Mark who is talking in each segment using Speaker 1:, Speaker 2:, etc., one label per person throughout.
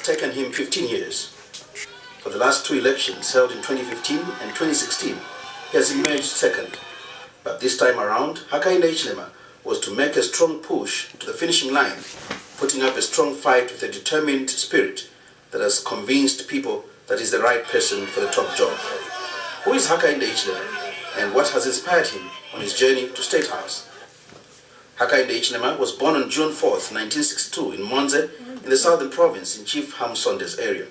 Speaker 1: taken him 15 years. For the last two elections held in 2015 and 2016, he has emerged second. But this time around, Hakainde Hichilema was to make a strong push to the finishing line, putting up a strong fight with a determined spirit that has convinced people that he's the right person for the top job. Who is Hakainde Hichilema, and what has inspired him on his journey to State House? Hakainde Hichilema was born on June 4th, 1962 in Monze, in the southern province in Chief Hamsonde's area.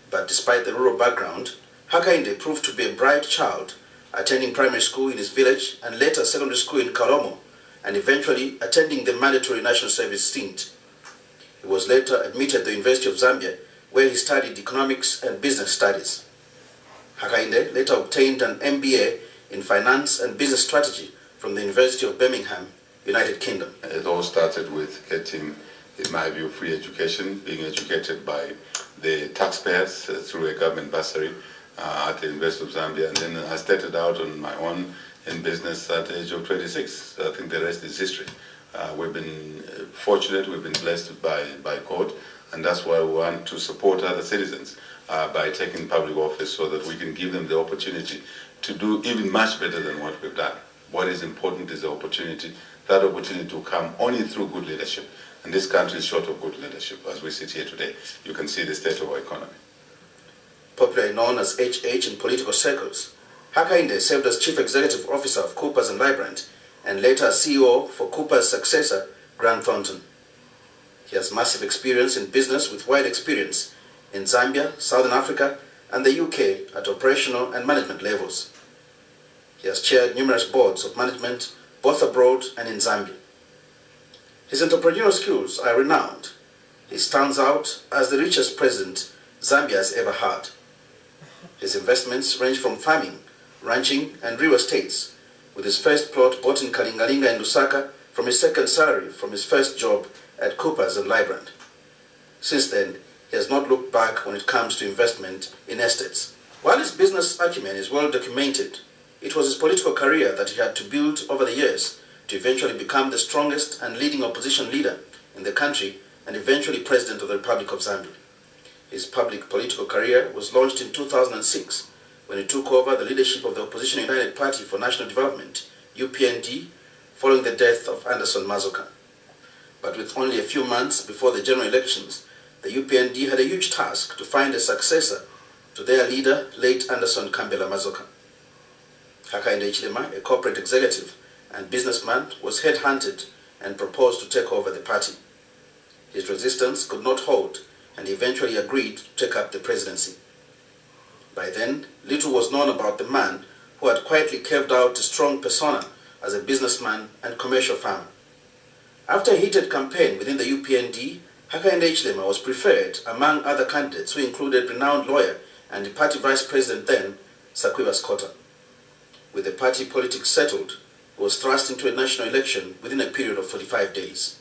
Speaker 1: But despite the rural background, Hakainde proved to be a bright child, attending primary school in his village and later secondary school in Kalomo, and eventually attending the mandatory national service stint. He was later admitted to the University of Zambia, where he studied economics and business studies. Hakainde later obtained an MBA in finance and business strategy from the University of Birmingham, United Kingdom.
Speaker 2: It all started with getting, in my view, free education, being educated by the taxpayers through a government bursary at the University of Zambia, and then I started out on my own in business at the age of 26. I think the rest is history. We've been fortunate, we've been blessed by God, and that's why we want to support other citizens by taking public office so that we can give them the opportunity to do even much better than what we've done. What is important is the opportunity. That opportunity will come only through good leadership. And this country is short of good leadership. As we sit here today, you can see the state of our economy.
Speaker 1: Popularly known as HH in political circles, Hakainde served as Chief Executive Officer of Coopers and Librand, and later as CEO for Cooper's successor, Grant Thornton. He has massive experience in business with wide experience in Zambia, Southern Africa, and the UK at operational and management levels. He has chaired numerous boards of management, both abroad and in Zambia. His entrepreneurial skills are renowned. He stands out as the richest president Zambia has ever had. His investments range from farming, ranching, and real estates, with his first plot bought in Kalingalinga in Lusaka from his second salary from his first job at Coopers and Librand. Since then, he has not looked back when it comes to investment in estates. While his business acumen is well documented, it was his political career that he had to build over the years to eventually become the strongest and leading opposition leader in the country and eventually President of the Republic of Zambia. His public political career was launched in 2006 when he took over the leadership of the Opposition United Party for National Development, UPND, following the death of Anderson Mazoka. But with only a few months before the general elections, the UPND had a huge task to find a successor to their leader, late Anderson Kambela Mazoka. Hakainde Hichilema, a corporate executive and businessman, was headhunted and proposed to take over the party. His resistance could not hold, and he eventually agreed to take up the presidency. By then, little was known about the man who had quietly carved out a strong persona as a businessman and commercial farmer. After a heated campaign within the UPND, Hakainde Hichilema was preferred among other candidates who included renowned lawyer and the party vice president then, Sakwiba Skota. With the party politics settled, he was thrust into a national election within a period of 45 days.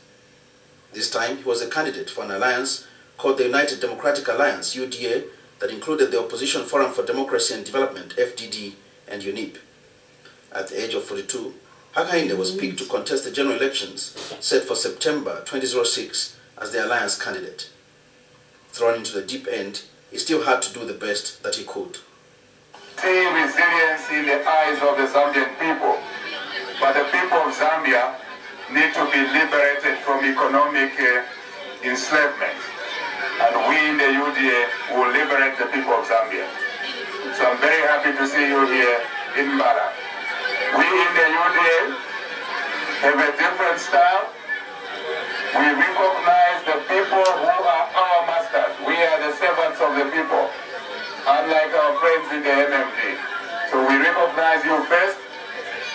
Speaker 1: This time, he was a candidate for an alliance called the United Democratic Alliance, UDA, that included the Opposition Forum for Democracy and Development, FDD, and UNIP. At the age of 42, Hakainde was picked to contest the general elections set for September 2006 as the alliance candidate. Thrown into the deep end, he still had to do the best that he could.
Speaker 3: See resilience in the eyes of the Zambian people, but the people of Zambia need to be liberated from economic enslavement. And we in the UDA will liberate the people of Zambia. So I'm very happy to see you here in Mbara. We in the UDA have a different style. We recognize the people who are our masters. We are the servants of the people, unlike our friends in the MMD. So we recognize you first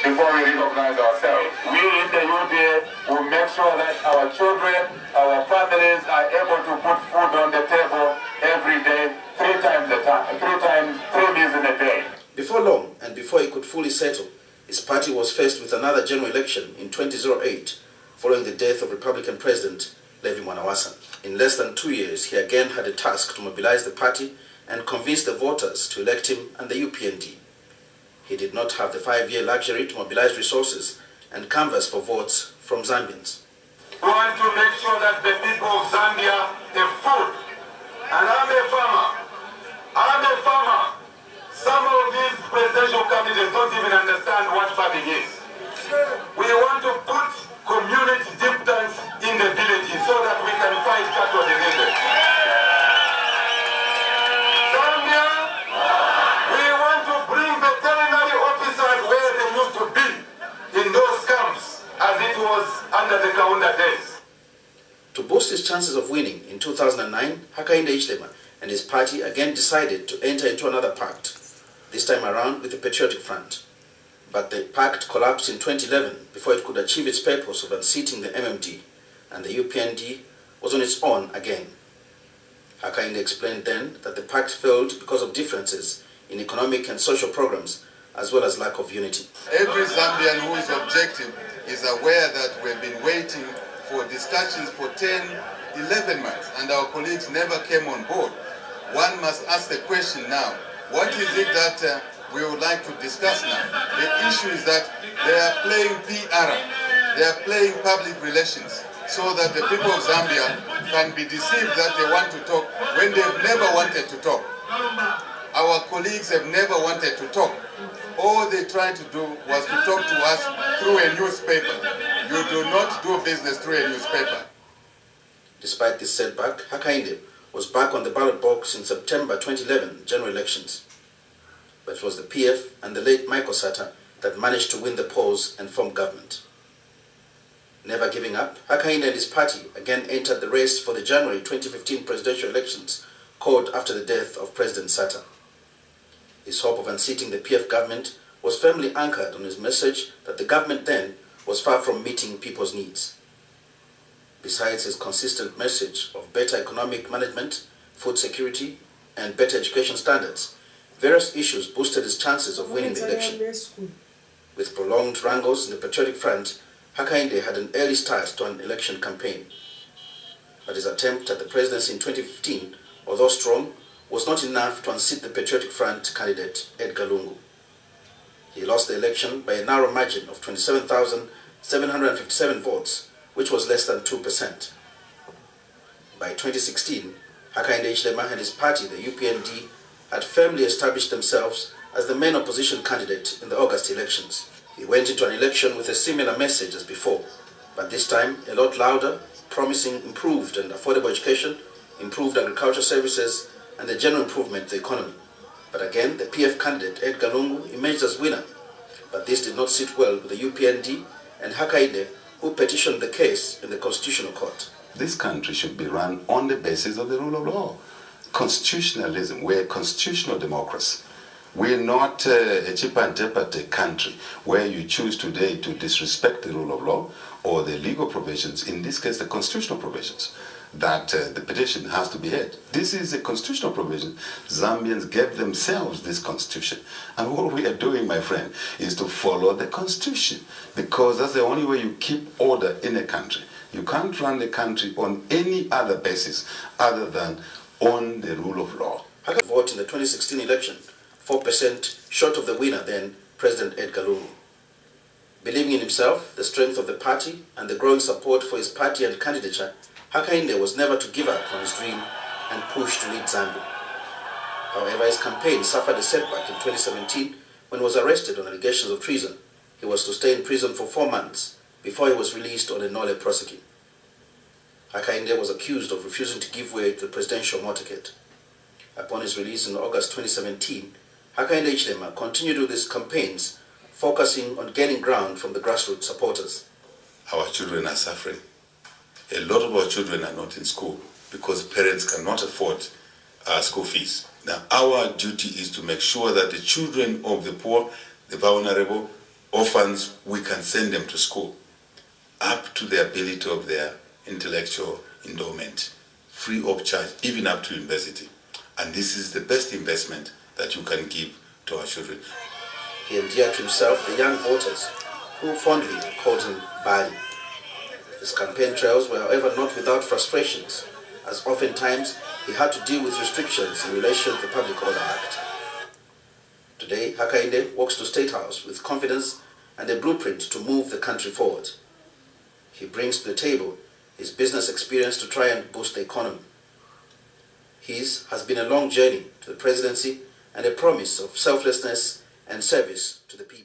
Speaker 3: before we recognize ourselves. We in the UDA will make sure that our children, our families are able to put food on the table every day, 3 meals in a day.
Speaker 1: Before long, and before he could fully settle, his party was faced with another general election in 2008, following the death of Republican President Levi Mwanawasa. In less than 2 years, he again had a task to mobilize the party and convince the voters to elect him and the UPND. He did not have the 5-year luxury to mobilize resources and canvass for votes from Zambians.
Speaker 3: We want to make sure that the people of Zambia have food. And I'm a farmer. Some of these presidential candidates don't even understand what farming is. We want to put community deep tanks in the villages so that we can fight cattle diseases. Zambia, we want to bring veterinary officers where they used to be, in those camps, as it was under the Kaunda days.
Speaker 1: To boost his chances of winning in 2009, Hakainde Hichilema and his party again decided to enter into another pact, this time around with the Patriotic Front. But the pact collapsed in 2011 before it could achieve its purpose of unseating the MMD, and the UPND was on its own again. Hakainde explained then that the pact failed because of differences in economic and social programs, as well as lack of unity.
Speaker 2: Every Zambian who is objective is aware that we've been waiting for discussions for 10, 11 months, and our colleagues never came on board. One must ask the question now, what is it that we would like to discuss now? The issue is that they are playing PR, they are playing public relations, so that the people of Zambia can be deceived that they want to talk when they've never wanted to talk. Our colleagues have never wanted to talk. All they tried to do was to talk to us through a newspaper. You do not do business through a newspaper.
Speaker 1: Despite this setback, Hakainde was back on the ballot box in September 2011 general elections. But it was the PF and the late Michael Sata that managed to win the polls and form government. Never giving up, Hakainde and his party again entered the race for the January 2015 presidential elections, called after the death of President Sata. His hope of unseating the PF government was firmly anchored on his message that the government then was far from meeting people's needs. Besides his consistent message of better economic management, food security, and better education standards, various issues boosted his chances of winning the election. With prolonged wrangles in the Patriotic Front, Hakainde had an early start to an election campaign. But his attempt at the presidency in 2015, although strong, was not enough to unseat the Patriotic Front candidate Edgar Lungu. He lost the election by a narrow margin of 27,757 votes, which was less than 2%. By 2016, Hakainde Hichilema and his party, the UPND, had firmly established themselves as the main opposition candidate in the August elections. He went into an election with a similar message as before, but this time a lot louder, promising improved and affordable education, improved agricultural services, and the general improvement of the economy. But again, the PF candidate Edgar Lungu emerged as winner. But this did not sit well with the UPND and Hakainde, who petitioned the case in the Constitutional Court.
Speaker 4: This country should be run on the basis of the rule of law. Constitutionalism, we're a constitutional democracy. We're not a chip and tapate country where you choose today to disrespect the rule of law or the legal provisions, in this case the constitutional provisions, that the petition has to be heard. This is a constitutional provision. Zambians gave themselves this constitution. And what we are doing, my friend, is to follow the constitution, because that's the only way you keep order in a country. You can't run the country on any other basis other than on the rule of law.
Speaker 1: Hakainde voted in the 2016 election, 4% short of the winner then, President Edgar Lungu. Believing in himself, the strength of the party, and the growing support for his party and candidature, Hakainde was never to give up on his dream and push to lead Zambia. However, his campaign suffered a setback in 2017 when he was arrested on allegations of treason. He was to stay in prison for 4 months before he was released on a nolle prosequi. Hakainde was accused of refusing to give way to the presidential motorcade. Upon his release in August 2017, Hakainde Hichilema continued with his campaigns, focusing on gaining ground from the grassroots supporters.
Speaker 2: Our children are suffering. A lot of our children are not in school because parents cannot afford school fees. Now, our duty is to make sure that the children of the poor, the vulnerable, orphans, we can send them to school up to the ability of their intellectual endowment, free of charge, even up to university. And this is the best investment that you can give to our children.
Speaker 1: He endeared to himself the young voters, who fondly called him Bali. His campaign trails were, however, not without frustrations, as oftentimes he had to deal with restrictions in relation to the Public Order Act. Today, Hakainde walks to State House with confidence and a blueprint to move the country forward. He brings to the table his business experience to try and boost the economy. His has been a long journey to the presidency and a promise of selflessness and service to the people.